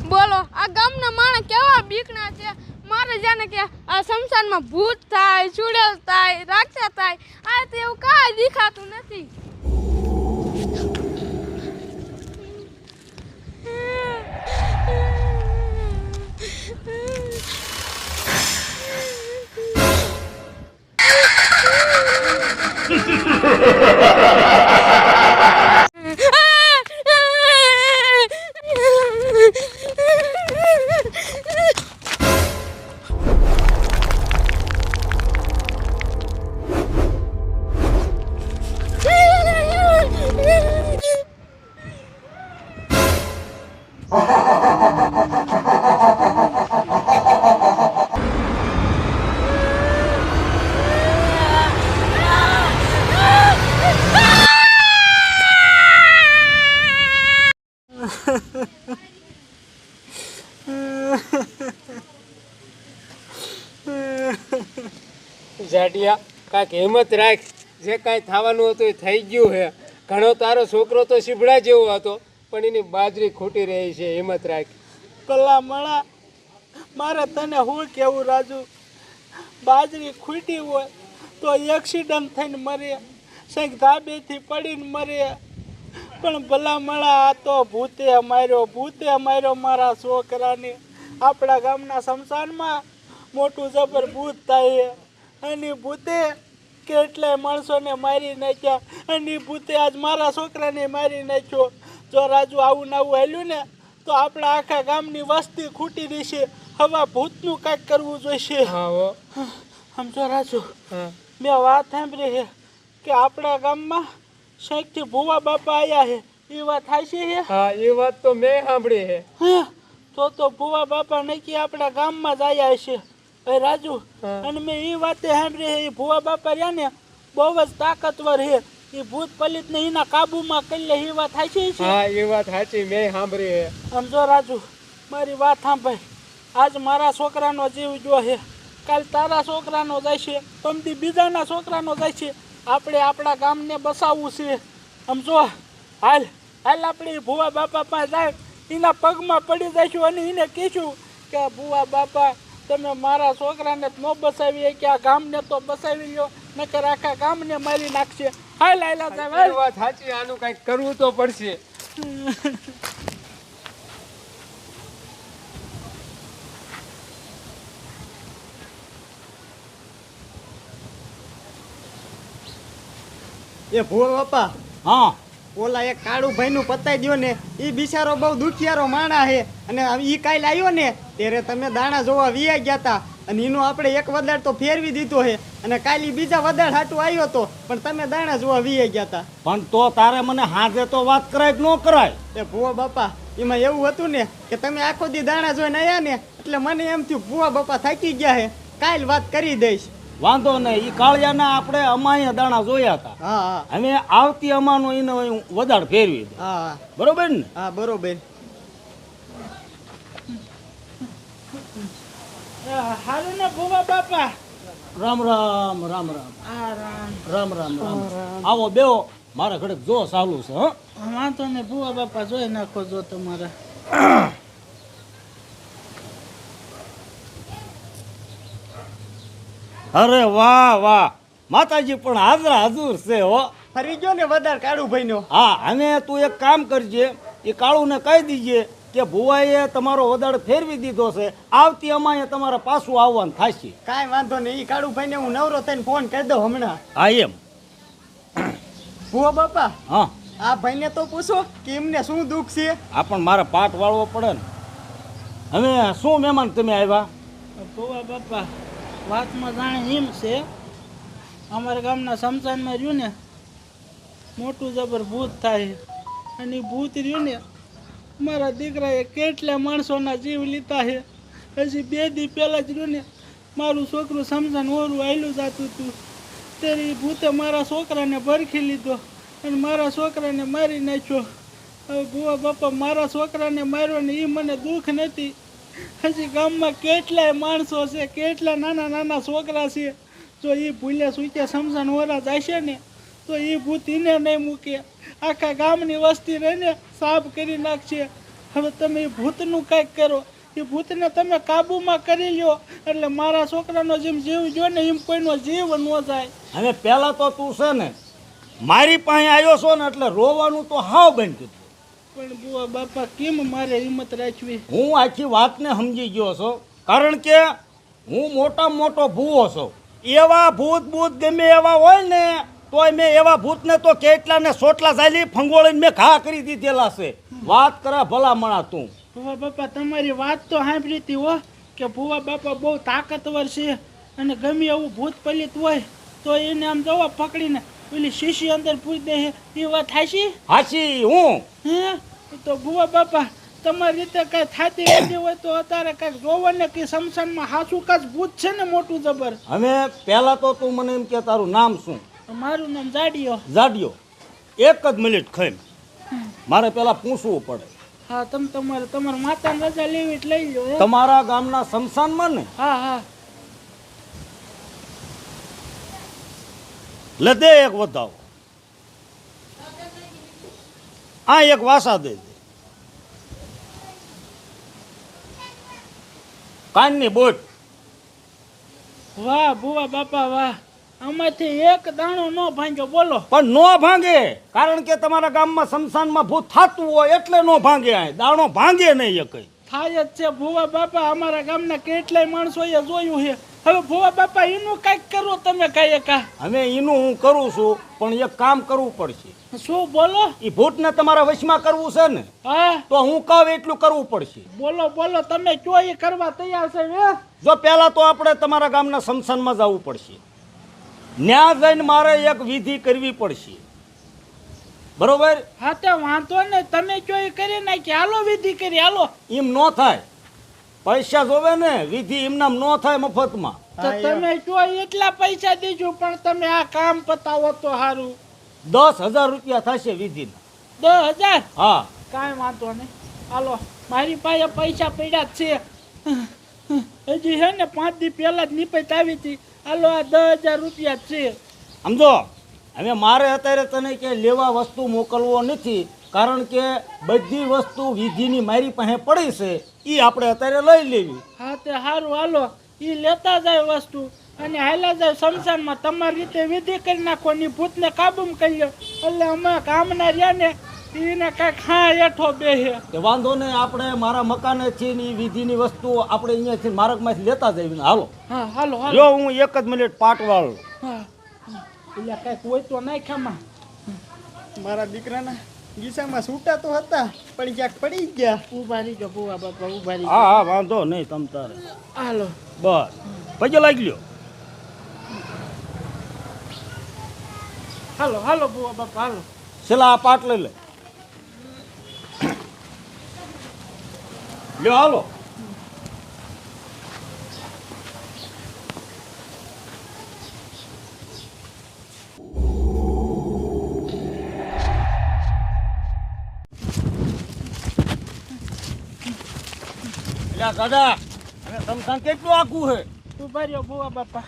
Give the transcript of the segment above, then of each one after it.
બોલો આ ગામના માણસ કેવા બીકના છે મારે જાણે કે આ શમશાનમાં ભૂત થાય ચુડેલ થાય રાક્ષસ થાય આ તો એવું કાંઈ દેખાતું નથી જાડિયા કાંઈક હિંમત રાખ જે કાંઈ થવાનું હતું એ થઈ ગયું છે ઘણો તારો છોકરો તો શીભડા જેવો હતો પણ એની બાજરી ખૂટી રહી છે હિંમત રાખ કલા મળા મારે તને હું કેવું રાજુ બાજરી ખૂટી હોય તો એક્સિડન્ટ થઈને મરે કંઈક ધાબેથી પડીને મરે પણ ભલા મળા આ તો ભૂતે માર્યો મારા છોકરાને આપણા ગામના શમશાનમાં મોટું જબર ભૂત થાય અને ભૂતે કેટલાય માણસોને મારી નાખ્યા અને ભૂતે આજ મારા છોકરાને મારી નાખ્યો જો રાજુ આવું નવું હાલ્યું ને તો આપણા આખા ગામની વસ્તી ખૂટી રહેશે હવે ભૂતનું કાંઈક કરવું જોઈશે સમજો રાજુ મેં વાત સાંભળી છે કે આપણા ગામમાં શેખથી ભુવા બાપા આવ્યા છે એ વાત થાય છે હા એ વાત તો મેં સાંભળી છે તો ભુવા બાપા નક્કી આપણા ગામમાં જ આવ્યા છે રાજુ અને મેં એ વાતે સાંભળી છે એ ભુવા બાપા રહ્યા ને બહુ જ તાકતવર છે એ ભૂત પલિત ને એના કાબુમાં કરી લે એ વાત સાચી છે હા એ વાત સાચી મેં સાંભળી છે સમજો રાજુ મારી વાત સાંભળ આજ મારા છોકરાનો જીવ જો છે કાલ તારા છોકરાનો જાય છે પમદી બીજાના છોકરાનો જાય છે આપણે આપણા ગામને બસાવવું છે સમજો હાલ આપણે ભુવા બાપા પાસે જાય એના પગમાં પડી જઈશું અને એને કહીશું કે ભુવા બાપા તમે મારા છોકરાને ન બસાવીએ કે આ ગામને તો બસાવી લ્યો નકર આખા ગામને મારી નાખશે હાલ વાત સાચી આનું કંઈક કરવું તો પડશે એ ભુવા બાપા હા ઓલા એક કાળુ ભાઈ નું પતાઈ દો ને એ બિચારો બહુ દુખિયારો માણા છે અને એ કાલ આવ્યો ને ત્યારે તમે દાણા જોવા વિયા ગયા હતા અને એનું આપણે એક વદાડ તો ફેરવી દીધો છે અને કાલી બીજા વદાડ હાટું આવ્યો હતો પણ તમે દાણા જોવા વિયા ગયા હતા પણ તો તારે મને હાજે તો વાત કરાય કે ન કરાય એ ભુવા બાપા એમાં એવું હતું ને કે તમે આખો દી દાણા જોઈને આવ્યા ને એટલે મને એમ થયું ભુવા બાપા થાકી ગયા છે કાલ વાત કરી દઈશ વાંધો નહીં એ કાળિયાના આપણે અમાય દાણા જોયા હતા હા હવે આવતી અમાનો એને વધારે ફેરવી દે હા બરોબર ને હા બરોબર હારું ને ભુવા બાપા રામ રામ રામ રામ રામ રામ રામ આવો બેહો મારા ઘરે જો ચાલુ છે વાંધો ને ભુવા બાપા જોઈ નાખો જો તમારે અરે વાહ વાહ માતાજી પણ હાજરા હજુર છે હો ફરી ગયો ને વધારે કાળુ ભાઈ નો હા અને તું એક કામ કરજે એ કાળુને કહી દીજે કે ભુવાએ તમારો વદાડ ફેરવી દીધો છે આવતી અમાએ તમારે પાછું આવવાનું થશે કાંઈ વાંધો નહીં એ કાળુ ભાઈ ને હું નવરો થઈને ફોન કરી દઉં હમણાં હા એમ ભુવા બાપા હા આ ભાઈને તો પૂછો કે એમને શું દુઃખ છે આ પણ મારે પાટ વાળવો પડે ને હવે શું મહેમાન તમે આવ્યા ભુવા બાપા વાતમાં જાણે એમ છે અમારા ગામના શમશાનમાં રહ્યું ને મોટું જબર ભૂત થાય અને ભૂત રહ્યું ને મારા દીકરાએ કેટલા માણસોના જીવ લીધા છે હજી 2 દી પહેલાં જ રહ્યું ને મારું છોકરું શમશાન ઓરું આવેલું જતું હતું ત્યારે એ ભૂતે મારા છોકરાને ભરખી લીધો અને મારા છોકરાને મારી નાખ્યો હવે ભુવા બાપા મારા છોકરાને માર્યો ને એ મને દુઃખ નથી હજી ગામમાં કેટલાય માણસો છે કેટલા નાના નાના છોકરા છે જો એ ભૂલ્યા સૂક્યા શમશાન ઓરા જશે ને તો એ ભૂત એને નહીં મૂકે આખા ગામની વસ્તી રહીને સાફ કરી નાખશે હવે તમે એ ભૂતનું કંઈક કરો. એ ભૂતને તમે કાબૂમાં કરી લ્યો એટલે મારા છોકરાનો જેમ જીવ જો ને એમ કોઈનો જીવ ન જાય. હવે પહેલા તો તું છે ને મારી પાસે આવ્યો છો ને એટલે રોવાનું તો હાવ બંધ કીધું. પણ બુઆ બાપા કેમ મારે હિંમત રાખવી? હું આખી વાતને સમજી ગયો છું, કારણ કે હું મોટામાં મોટો ભૂવો છું. એવા ભૂત ગમે એવા હોય ને તોય મેં એવા ભૂતને તો કેટલાને સોટલા ચાલી ફંગોળીને મેં ઘા કરી દીધેલા છે. વાત કરે ભલામણા તું. ભુવા બાપા તમારી વાત તો સાંભળી હતી હો કે ભુવા બાપા બહુ તાકાતવર છે અને ગમે એવું ભૂત પલિત હોય તો એને આમ જવા પકડીને પેલી શીશી અંદર પૂરી દે. એ વાત હાચી? હાચી. હું હે તો ભુવા બાપા તમારી રીતે કઈ થાતી રહેતી હોય તો અત્યારે કઈક જોવો ને કે શમશાનમાં હાસુ કાચ ભૂત છે ને મોટું જબર. હવે પહેલા તો તું મને એમ કે તારું નામ શું? મારું નામ જાડિયો. જાડિયો. એક જ મિનિટ ખાઈ મારે પેલા પૂછવું પડે. હા તમે તમારા માતાને રજા લેવી એટલે લઈ લો. તમારા ગામના શમશાનમાં ને? હા હા લે દે એક વધાવો. આ એક વાસા દે. કાનની બોટ. વાહ ભુવા બાપા વાહ, આમાંથી એક દાણો ન ભાંગ્યો બોલો. પણ નો ભાંગે, કારણ કે તમારા ગામમાં શમશાનમાં ભૂત થતું હોય એટલે નો ભાંગે. આ દાણો ભાંગે નહીં એ કઈ. થાય જ છે ભુવા બાપા, અમારા ગામના કેટલાય માણસોએ જોયું છે. હવે ભુવા બાપા એનું કઈક કરો તમે કઈ કા. હવે એનું હું કરું છું, પણ એક કામ કરવું પડશે. શું બોલો? એ ભૂતને તમારા વશમાં કરવું છે ને? હા તો હું કહું એટલું કરવું પડશે. બોલો બોલો તમે કયો એ કરવા તૈયાર છે હે? જો પહેલા તો આપણે તમારા ગામના શમશાનમાં જવું પડશે. ન્યા જઈને મારે એક વિધિ કરવી પડશે, બરોબર? હા તે વાંધો ને, તમે કયો એ કરી નાખી. હાલો વિધિ કરી હાલો. એમ નો થાય, પૈસા જોવે ને. વિધિ એમનામ નો થાય મફતમાં. તો તમે કયો એટલા પૈસા દેજો, પણ તમે આ કામ પતાવો તો સારું. 10,000 રૂપિયા થશે વિધિના. 10,000? હા. કાંઈ વાંધો નહીં, હાલો મારી પાસે પૈસા પડ્યા જ છે. હજી છે ને 5 દી પહેલા જ નિપજ આવી હતી. હાલો આ 10,000 રૂપિયા જ છે. સમજો, હવે મારે અત્યારે તને કે લેવા વસ્તુ મોકલવો નથી, કારણ કે બધી વસ્તુ વિધિની મારી પાસે પડી છે, એ આપણે અત્યારે લઈ લેવી. હા તે સારું હાલો, એ લેતા જાય વસ્તુ અને હાલા જાય શમશાનમાં. તમારી રીતે વિધિ કરી નાખો ને ભૂતને કાબૂમાં કરી લો એટલે અમે કામના રહ્યા ને એને કાંઈક ખા હેઠો બેસે. કે વાંધો નહીં, આપણે મારા મકાનેથી ની વિધિની વસ્તુ આપણે અહીંયાથી માર્ગમાંથી લેતા જઈએ. હાલો. હા હાલો હાલો. જો હું એક જ મિનિટ પાટવાળ. હા એટલે કાંઈક હોય તો નાખ્યામાં. મારા દીકરાના ગીસામાં છૂટા તો હતા પણ ક્યાંક પડી ગયા. ઉભા રહીજો ભુવા બાપા, ઉભા રહીજો. હા હા, વાંધો નહીં તમ તારે. હાલો બસ પૈસા લાગી લ્યો. હાલો હાલો ભુવા બાપા હાલો. છેલ્લા આ પાટ લઈ લે. લ્યો હાલો. દાદા, હવે શમશાન કેટલું આખું છે? ઉભા રહ્યો ભુવા બાપા.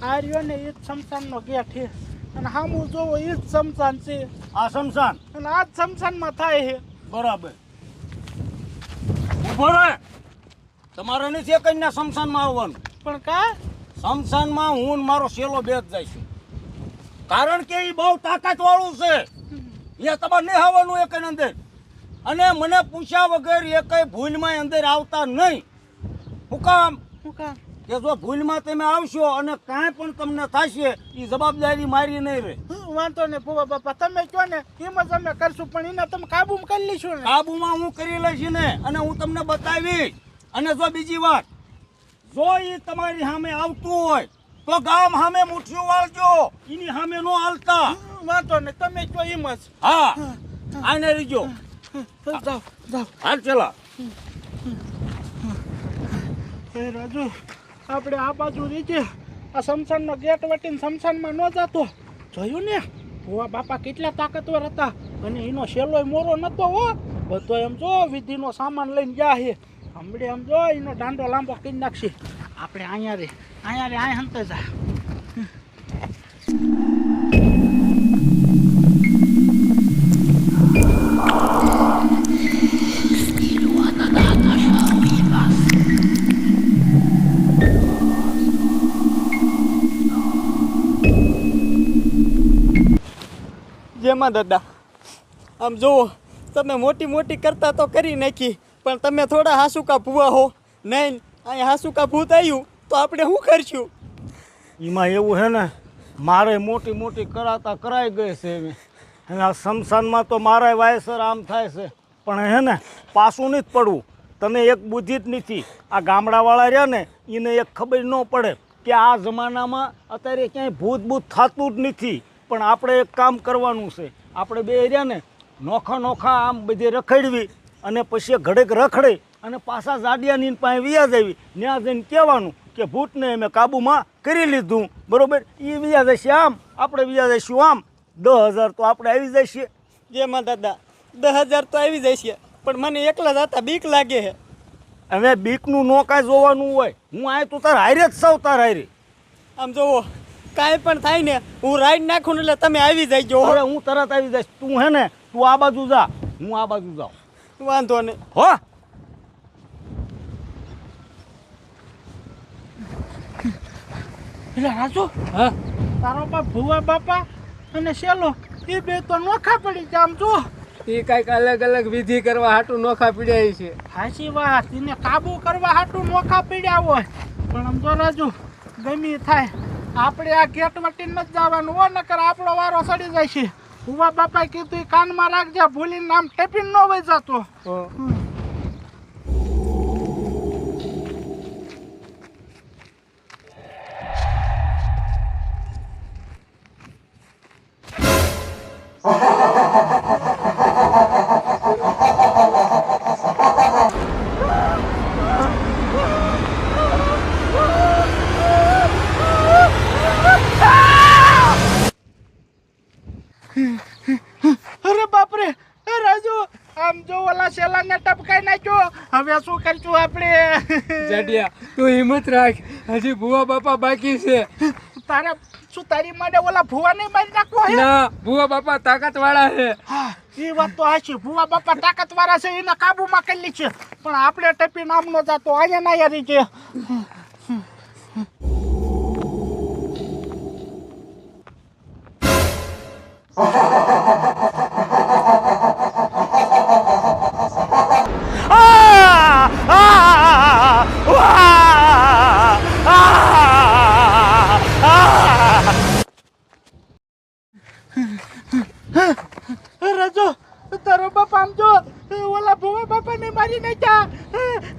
આ રહ્યો ને એ જ શમશાનનો ગેટ છે અને સામું જોવો એ જ શમશાન છે. આ શમશાન અને આ જ શમશાનમાં થાય છે. બરાબર. ઉભો રહે. તમારે નથી કન્યા શમશાનમાં આવવાનું. પણ કા? શમશાનમાં હું ને મારો શેલો બે જ જઈશું, કારણ કે એ બહુ તાકાત વાળું છે. અહીંયા તમારે નહીં આવવાનું એક અંદર, અને મને પૂછ્યા વગર એ કઈ ભૂલમાં અંદર આવતા નહીં. હું કામ? શું કામ? કે જો ભૂલમાં તમે આવશો અને કાંઈ પણ તમને થશે એ જવાબદારી મારી નહીં રહે. વાંધો ને ભુવા બાપા, તમે કહો ને એમ જ અમે કરશું, પણ એને તમે કાબૂમાં કરી લઈશું ને. કાબુમાં હું કરી લઈશ ને, અને હું તમને બતાવીશ. અને જો બીજી વાત, જો એ તમારી સામે આવતું હોય તો ગામ સામે મુઠ્ઠીઓ વાળજો, એની સામે નો હાલતા. વાંધો ને, તમે કહો એમ જ. હા, આને રીજો. જાઓ જાઓ. હાલ ચલા. એ રાજુ, આપણે આ બાજુ રીજે આ શમશાનનો ગેટ વટીને શમશાનમાં ન જતો. જોયું ને ભુવા બાપા કેટલા તાકાતવર હતા, અને એનો શેલોય મોરો નતો હો. બધો એમ જો વિધિનો સામાન લઈને ગયા છે. હમણે એમ જો એનો દાંડો લાંબો કરી નાખશે. આપણે અહીંયા રે હંતે જા. જેમાં દાદા આમ જુઓ તમે મોટી મોટી કરતા તો કરી નાખી પણ તમે થોડા હાસુકા ભૂવા હો નહીં અહીંયા હાસુકા ભૂત આવ્યું તો આપણે શું કરશું એમાં એવું છે ને મારે મોટી મોટી કરાતા કરાઈ ગઈ છે અને આ સ્મશાનમાં તો મારા વાયસર આમ થાય છે પણ હે ને પાછું નથી પડવું તને એક બુદ્ધિ જ નથી આ ગામડાવાળા રહ્યા ને એને એક ખબર ન પડે કે આ જમાનામાં અત્યારે ક્યાંય ભૂત ભૂત થતું જ નથી પણ આપણે એક કામ કરવાનું છે આપણે બે રહ્યા ને નોખા નોખા આમ બધી રખડવી અને પછી ઘડેક રખડે અને પાછા જાડિયાની પાસે વ્યાજ આવી ત્યાં જઈને કહેવાનું કે ભૂતને અમે કાબૂમાં કરી લીધું બરોબર એ વ્યાજ જશે આમ આપણે વ્યાજ જઈશું આમ 10,000 તો આપણે આવી જઈએ જેમાં દાદા 10,000 તો આવી જાય છે પણ મને એકલા જતા બીક લાગે છે હવે બીકનું નો કાંઈ જોવાનું હોય હું આ તું તાર હારે જ સૌ તાર હારે આમ જોવો કાંઈ પણ થાય ને હું રાઈડ નાખું ને એટલે તમે આવી જાય હવે હું તરત આવી જઈશ તું હે ને તું આ બાજુ જા હું આ બાજુ જાઉં વાંધો નહીં હો એટલે રાજુ હા તારો બાપ ભુવા બાપા અને શેલો એ બે તો નોખા પડી જાય આમ જો એ કાંઈક અલગ અલગ વિધિ કરવા હાટું નોખા પીડ્યા છે. હાચી વાત એને કાબુ કરવા હાટું નોખા પીડ્યા હોય પણ આમ જો રાજુ ગમી થાય આપણે આ ગેટ વટીને નથી જવાનું હો નકર આપણો વારો સડી જાય છે. ભુવા બાપાએ કીધું એ કાનમાં રાખજે ભૂલીને નામ ટેપીને ન વહી જતો. અરે બાપરે એ રાજુ આમ જો ઓલા શેલાને ટપકાઈ નાખ્યો હવે શું કરશું આપણે? જાડિયા તું હિંમત રાખ હજી ભુવા બાપા બાકી છે. તારે શું તારી માટે ઓલા ભુવા નહીં મારી નાખવો હે? ના ભુવા બાપા તાકાત વાળા છે. હા એ વાત તો હાચી ભુવા બાપા તાકાત વાળા છે એને કાબુમાં કરી લી છે પણ આપણે ટપી નામ નો જાતો અહીંયા ના યારી છે. રજો તારો બાપ આમ જો ઓલા ભુવા બાપા ને મારી નાખ્યા.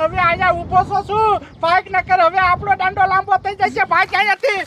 હવે અહીંયા ઊભો છો શું ભાગ ન કર હવે આપણો દાંડો લાંબો થઈ જશે ભાગ અહીંયાથી.